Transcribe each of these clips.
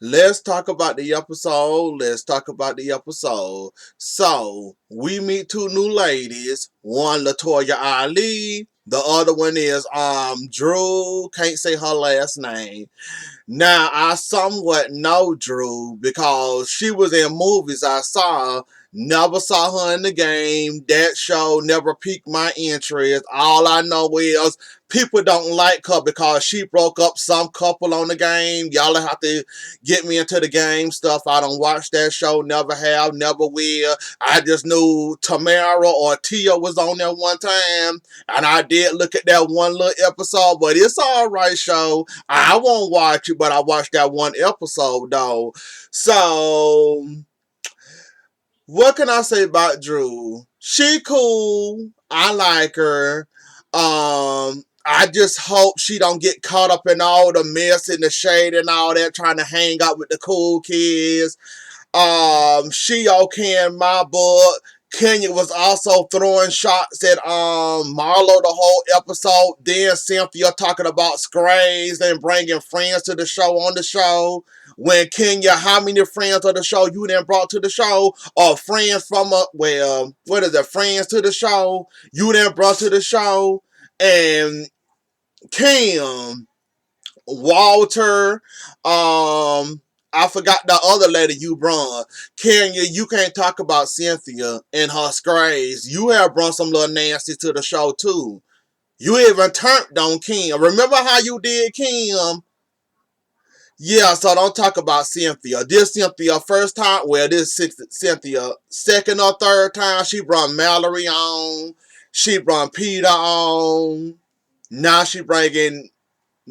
Let's talk about the episode. Let's talk about the episode. So, we meet two new ladies. One, Latoya Ali. The other one is Drew. Can't say her last name. Now, I somewhat know Drew because she was in movies I saw. Never saw her in the game. That show never piqued my interest. All I know is people don't like her because she broke up some couple on the game. Y'all have to get me into the game stuff. I don't watch that show. Never have. Never will. I just knew Tamara or Tia was on there one time. And I did look at that one little episode. But it's alright show. I won't watch it, but I watched that one episode though. So, what can I say about Drew? She cool. I like her. I just hope she don't get caught up in all the mess and the shade and all that, trying to hang out with the cool kids. She okay in my book. Kenya was also throwing shots at Marlo the whole episode. Then Cynthia talking about scrays and bringing friends to the show on the show. When Kenya, how many friends of the show you then brought to the show? Or friends from what is it? Friends to the show you then brought to the show. And Kim, Walter, I forgot the other lady you brought. Kenya, you can't talk about Cynthia and her scrays. You have brought some little nasty to the show too. You even turned on Kim. Remember how you did Kim? Yeah, so don't talk about Cynthia. This Cynthia first time, well, this Cynthia second or third time, she brought Mallory on. She brought Peter on. Now she bringing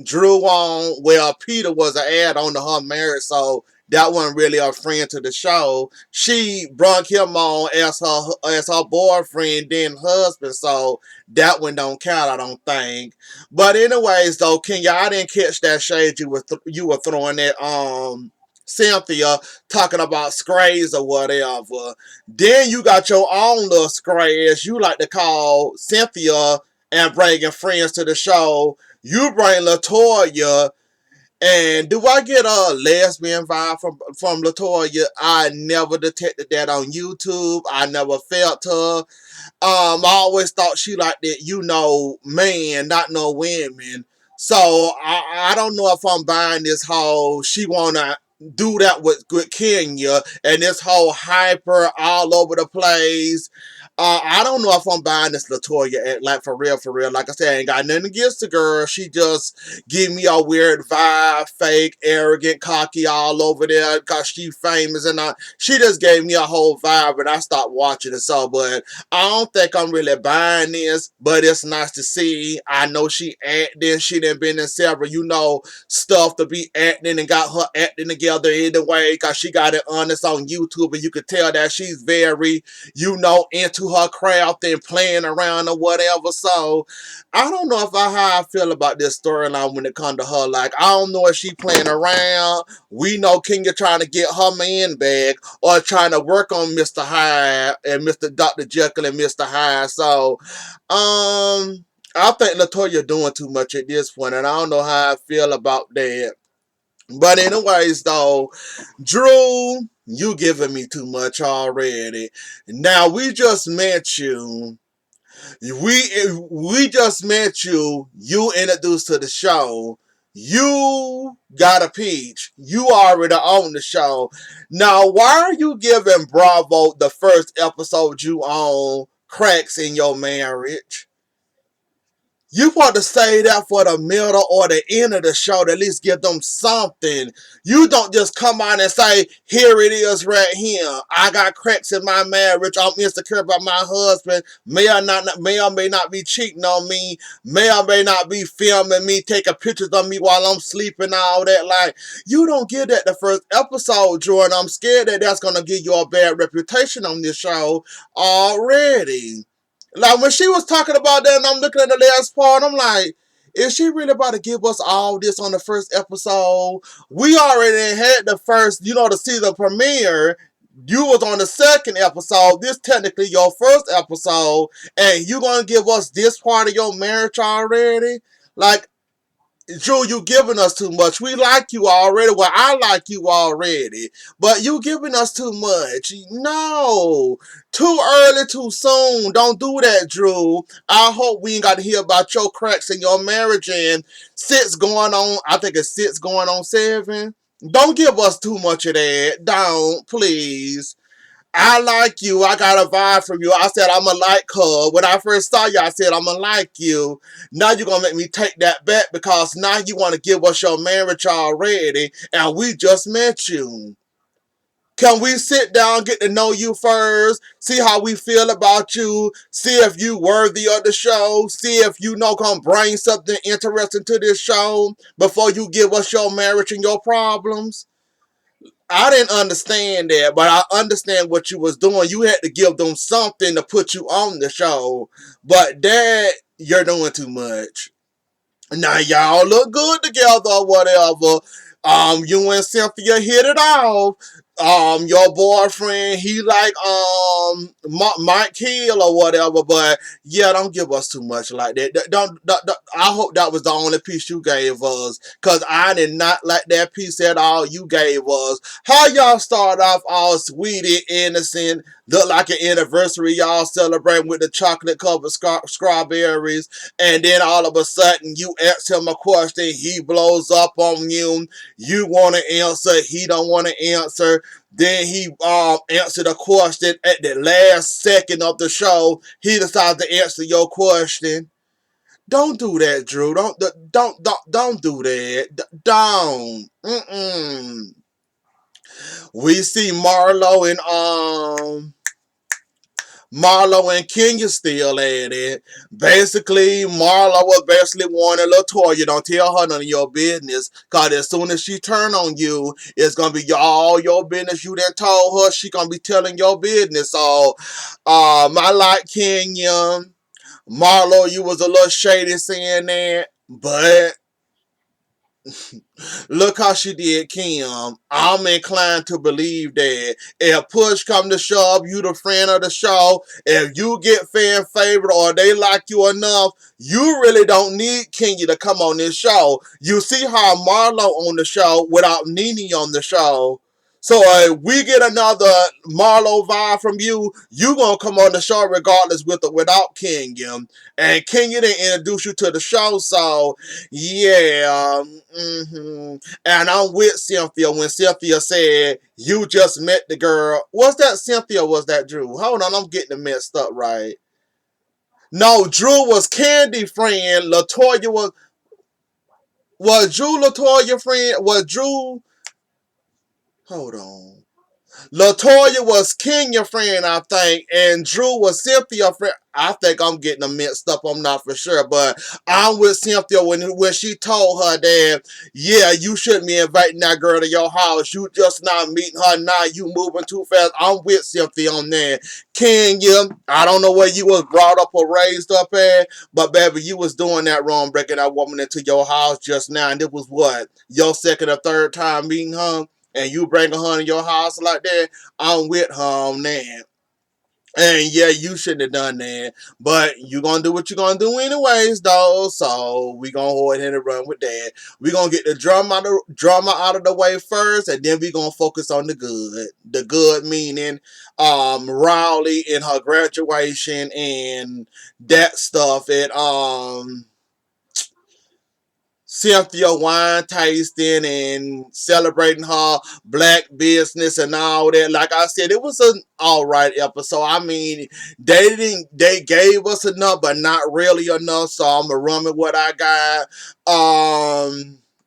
Drew on. Well, Peter was an add-on to her marriage, so that wasn't really a friend to the show. She brought him on as her boyfriend, then husband, so that one don't count, I don't think. But anyways, though, Kenya, I didn't catch that shade you were throwing at Cynthia talking about scrays or whatever. Then you got your own little scray, as you like to call Cynthia, and bringing friends to the show. You bring Latoya, and do I get a lesbian vibe from Latoya? I never detected that on YouTube. I never felt her. I always thought she like that, man, not no women. So I don't know if I'm buying this whole she wanna do that with Kenya and this whole hyper all over the place. I don't know if I'm buying this Latoya, like for real. Like I said, I ain't got nothing against the girl. She just give me a weird vibe, fake, arrogant, cocky all over there because she famous, and she just gave me a whole vibe, and I stopped watching it. So, but I don't think I'm really buying this, but it's nice to see. I know she acting. She done been in several, stuff to be acting and got her acting together either way because she got it honest on YouTube, and you could tell that she's very, into her craft and playing around or whatever. So I don't know how I feel about this storyline when it comes to her. Like, I don't know if she playing around. We know Kenya trying to get her man back or trying to work on Mr. Hyde and Mr. Dr. Jekyll and Mr. Hyde. So, I think Latoya doing too much at this point, and I don't know how I feel about that. But anyways, though, Drew, you giving me too much already. Now we just met you. We just met you. You introduced to the show. You got a peach. You already own the show. Now, why are you giving Bravo the first episode you own cracks in your marriage? You want to say that for the middle or the end of the show to at least give them something. You don't just come on and say, here it is right here. I got cracks in my marriage. I'm insecure about my husband. May or may not be cheating on me. May or may not be filming me, taking pictures of me while I'm sleeping, all that. Like, you don't get that the first episode, Jordan. I'm scared that that's going to give you a bad reputation on this show already. Like, when she was talking about that and I'm looking at the last part, I'm like, is she really about to give us all this on the first episode? We already had the first, the season premiere. You was on the second episode. This technically your first episode. And you gonna give us this part of your marriage already? Like, Drew, you giving us too much. We like you already. Well, I like you already. But you giving us too much. No. Too early, too soon. Don't do that, Drew. I hope we ain't got to hear about your cracks in your marriage and six going on. I think it's six going on seven. Don't give us too much of that. Don't, please. I like you. I got a vibe from you. I said I'm going to like her. When I first saw you, I said I'm going to like you. Now you're going to make me take that back because now you want to give us your marriage already and we just met you. Can we sit down, get to know you first, see how we feel about you, see if you worthy of the show, see if you know gonna bring something interesting to this show before you give us your marriage and your problems? I didn't understand that, but I understand what you was doing. You had to give them something to put you on the show. But that, you're doing too much. Now y'all look good together or whatever. You and Cynthia hit it off. Your boyfriend, he like Mike Hill or whatever, but yeah, don't give us too much like that. Don't, I hope that was the only piece you gave us, cause I did not like that piece at all you gave us. How y'all start off all sweetie, innocent, look like an anniversary y'all celebrating with the chocolate covered strawberries, and then all of a sudden you ask him a question, he blows up on you. You want to answer, he don't want to answer. Then he answered a question at the last second of the show. He decides to answer your question. Don't do that, Drew. Don't do that. Don't. We see Marlo and Kenya still at it. Basically, Marlo was basically warning Latoya, don't tell her none of your business, because as soon as she turn on you, it's going to be all your business you done told her. She going to be telling your business. So, I like Kenya. Marlo, you was a little shady saying that, but look how she did Kim. I'm inclined to believe that if push come to shove, you the friend of the show. If you get fan favorite or they like you enough, you really don't need Kenya to come on this show. You see how Marlo on the show without Nene on the show. So if we get another Marlo vibe from you, you gonna come on the show regardless with or without Kenya. And Kenya didn't introduce you to the show, so yeah. And I'm with Cynthia when Cynthia said, you just met the girl. Was that Cynthia or was that Drew? Hold on, I'm getting it messed up right. No, Drew was Kandi friend. Latoya was Drew Latoya friend? Was Drew, hold on. Latoya was Kenya friend, I think, and Drew was Cynthia friend. I think I'm getting them mixed up. I'm not for sure, but I'm with Cynthia when she told her that, yeah, you shouldn't be inviting that girl to your house. You just not meeting her now. You moving too fast. I'm with Cynthia on that. Kenya, I don't know where you was brought up or raised up at, but baby, you was doing that wrong, breaking that woman into your house just now, and it was what, your second or third time meeting her? And you bringing her in your house like that, I'm with her on that. And yeah, you shouldn't have done that. But you gonna do what you gonna do anyways, though. So we gonna go ahead and run with that. We gonna get the drama out of the way first, and then we gonna focus on the good. The good meaning Rowley and her graduation and that stuff. And Cynthia wine tasting and celebrating her black business and all that. Like I said, it was an alright episode. I mean, they gave us enough, but not really enough. So I'm gonna run with what I got.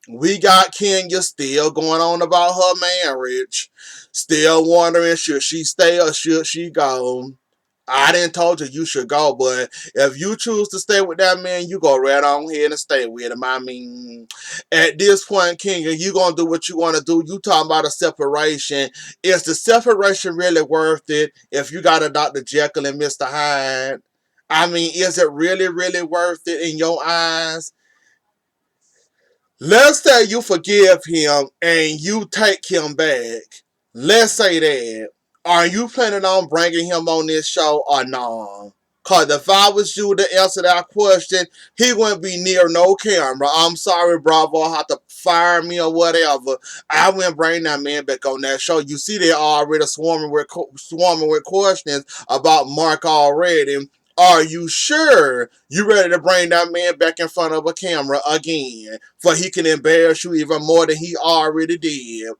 We got Kenya still going on about her marriage. Still wondering should she stay or should she go. I didn't told you should go, but if you choose to stay with that man, you go right on here and stay with him. I mean, at this point, Kenya, you gonna do what you want to do. You talking about a separation. Is the separation really worth it if you got a Dr. Jekyll and Mr. Hyde? I mean, is it really, really worth it in your eyes? Let's say you forgive him and you take him back. Let's say that. Are you planning on bringing him on this show or no? Cause if I was you to answer that question, he wouldn't be near no camera. I'm sorry, Bravo, have to fire me or whatever. I wouldn't bring that man back on that show. You see, they're already swarming with questions about Mark already. Are you sure you ready to bring that man back in front of a camera again? For he can embarrass you even more than he already did.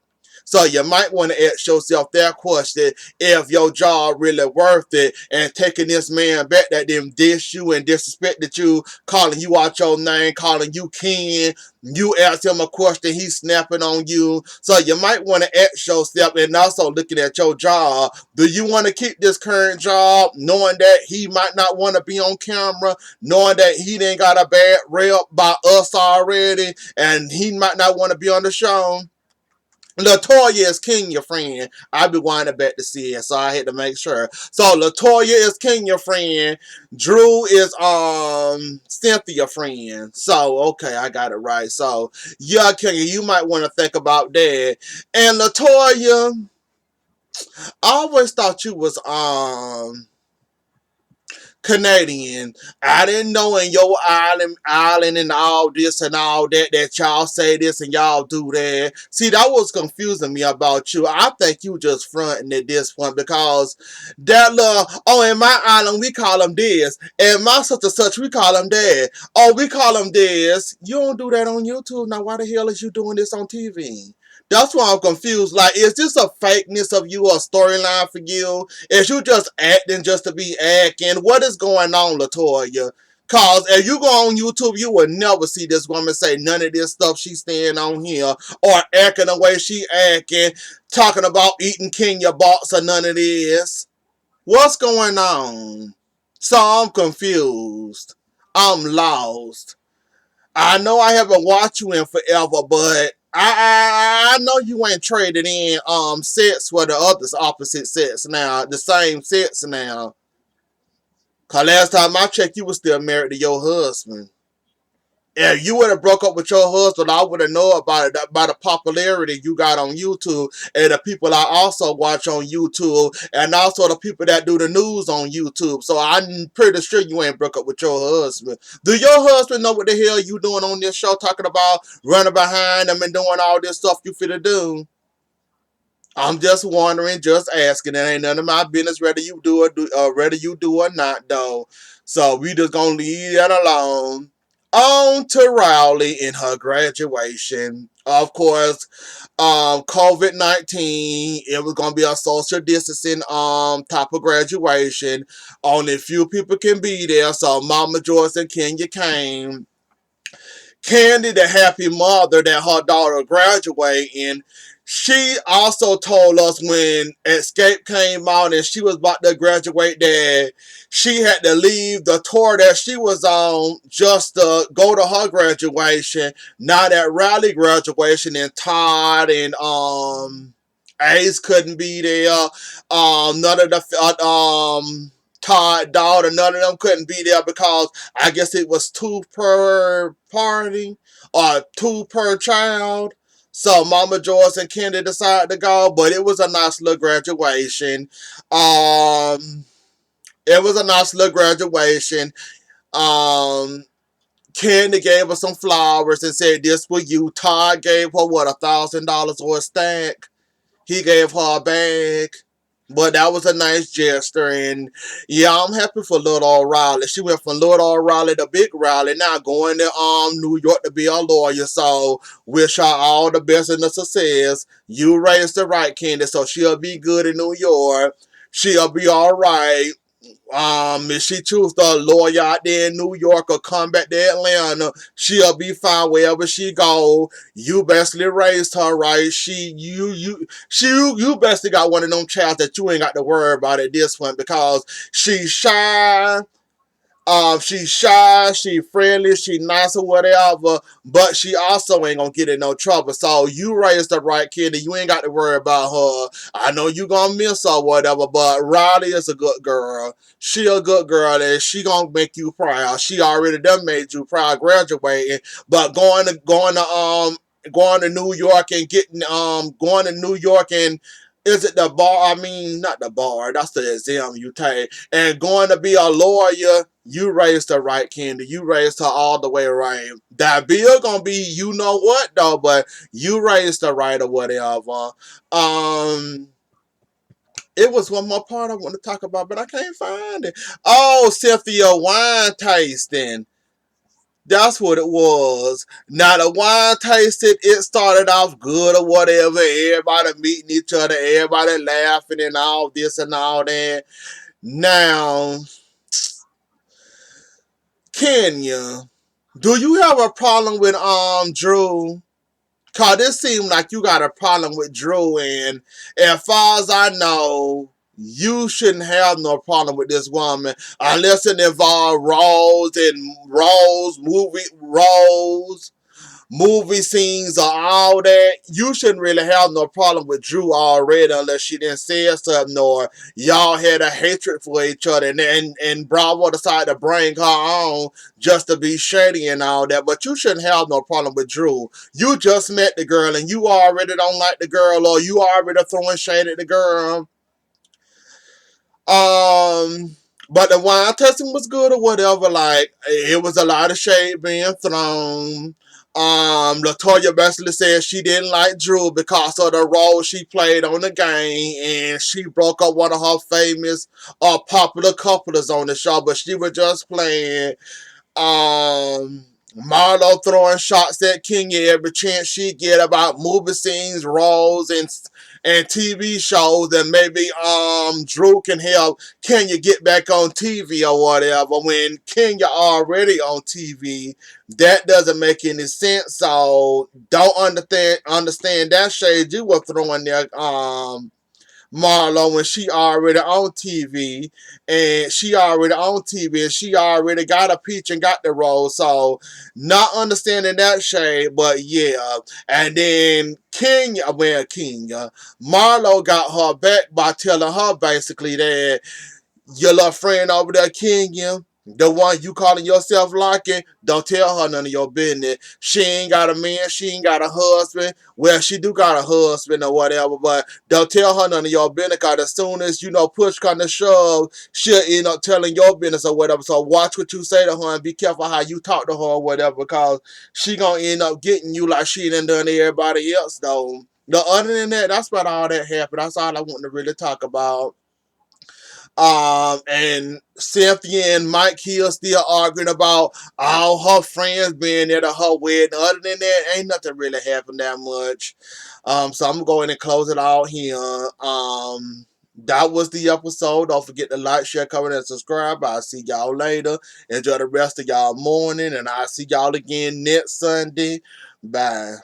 So you might want to ask yourself that question if your job really worth it and taking this man back that didn't dish you and disrespected you, calling you out your name, calling you king. You ask him a question, he's snapping on you. So you might want to ask yourself and also looking at your job. Do you want to keep this current job knowing that he might not want to be on camera, knowing that he didn't got a bad rep by us already and he might not want to be on the show? Latoya is king, your friend. I be winding back to see it, so I had to make sure. So Latoya is king, your friend. Drew is Cynthia friend. So okay, I got it right. So yeah, King, you might want to think about that. And Latoya, I always thought you was Canadian. I didn't know in your island and all this and all that that y'all say this and y'all do that. See, that was confusing me about you. I think you just fronting at this point because that little, oh, in my island we call them this. And my such and such we call them that. Oh, we call them this. You don't do that on YouTube. Now why the hell is you doing this on TV? That's why I'm confused. Like, is this a fakeness of you or a storyline for you? Is you just acting just to be acting? What is going on, Latoya? Cause if you go on YouTube, you will never see this woman say none of this stuff she's saying on here or acting the way she acting, talking about eating Kenya box or none of this. What's going on? So I'm confused. I'm lost. I know I haven't watched you in forever, but I know you ain't traded in sets for the others opposite sets now, the same sets now. Cause last time I checked, you was still married to your husband. If you would have broke up with your husband, I would have known about it, by the popularity you got on YouTube and the people I also watch on YouTube and also the people that do the news on YouTube. So I'm pretty sure you ain't broke up with your husband. Do your husband know what the hell you doing on this show talking about running behind them and doing all this stuff you finna do? I'm just wondering, just asking. It ain't none of my business whether you do or not, though. So we just gonna leave that alone. On to Rowley in her graduation. Of course, COVID-19. It was gonna be a social distancing type of graduation. Only few people can be there. So Mama Joyce and Kenya came. Kandi, the happy mother that her daughter graduating, she also told us when Escape came out and she was about to graduate that she had to leave the tour that she was on just to go to her graduation. Now that Riley graduation and Todd and Ace couldn't be there. None of the Todd daughter, none of them couldn't be there because I guess it was two per party or two per child. So Mama Joyce and Kendi decided to go, but it was a nice little graduation. Um, it was a nice little graduation. Um, Kendi gave her some flowers and said this for you. Todd gave her what, $1,000 or a stack. He gave her a bag. But that was a nice gesture, and yeah, I'm happy for little old Riley. She went from little old Riley to big Riley, now going to New York to be a lawyer. So wish her all the best and the success. You raised the right Candy, so she'll be good in New York. She'll be all right. If she choose to lawyer out there in New York or come back to Atlanta, she'll be fine wherever she go. You basically raised her right. You basically got one of them childs that you ain't got to worry about at this point because she's shy. She's shy, she friendly, she nice or whatever, but she also ain't gonna get in no trouble. So you raised the right kid and you ain't got to worry about her. I know you gonna miss her or whatever, but Riley is a good girl. She a good girl and she gonna make you proud. She already done made you proud graduating, but going to New York and getting going to New York and Is it the bar? I mean, not the bar. That's the exam you take. And going to be a lawyer, you raised her right, Kandi. You raised her all the way right. That bill gonna be, you know what though, but you raised her right or whatever. Um, it was one more part I want to talk about, but I can't find it. Oh, Cynthia wine tasting. That's what it was. Now the wine tasted, it started off good or whatever. Everybody meeting each other, everybody laughing and all this and all that. Now, Kenya, do you have a problem with Drew? Cause it seemed like you got a problem with Drew, and as far as I know, you shouldn't have no problem with this woman unless it involves roles, movie scenes or all that. You shouldn't really have no problem with Drew already unless she didn't say something or y'all had a hatred for each other and Bravo decided to bring her on just to be shady and all that. But you shouldn't have no problem with Drew. You just met the girl and you already don't like the girl or you already throwing shade at the girl. Um, but the wine tasting was good or whatever. Like it was a lot of shade being thrown. Latoya basically said she didn't like Drew because of the role she played on the game, and she broke up one of her famous popular couples on the show, but she was just playing. Marlo throwing shots at Kenya every chance she get about movie scenes, roles, and TV shows, and maybe Drew can help Kenya get back on TV or whatever. When Kenya already on TV, that doesn't make any sense. So don't understand that shade you were throwing there. Marlo when she already on TV and she already got a peach and got the role. So not understanding that shade, but yeah. And then Kenya, Marlo got her back by telling her basically that your little friend over there, Kenya, the one you calling yourself liking, don't tell her none of your business. She ain't got a man, she ain't got a husband. Well, she do got a husband or whatever, but don't tell her none of your business, because as soon as, push kind of shove, she'll end up telling your business or whatever. So watch what you say to her and be careful how you talk to her or whatever, because she gonna end up getting you like she done done to everybody else, though. No, other than that, that's about all that happened. That's all I want to really talk about. And Cynthia and Mike Hill still arguing about all her friends being there to her wedding. Other than that, ain't nothing really happened that much. So I'm going to close it out here. That was the episode. Don't forget to like, share, comment, and subscribe. I'll see y'all later. Enjoy the rest of y'all morning, and I'll see y'all again next Sunday. Bye.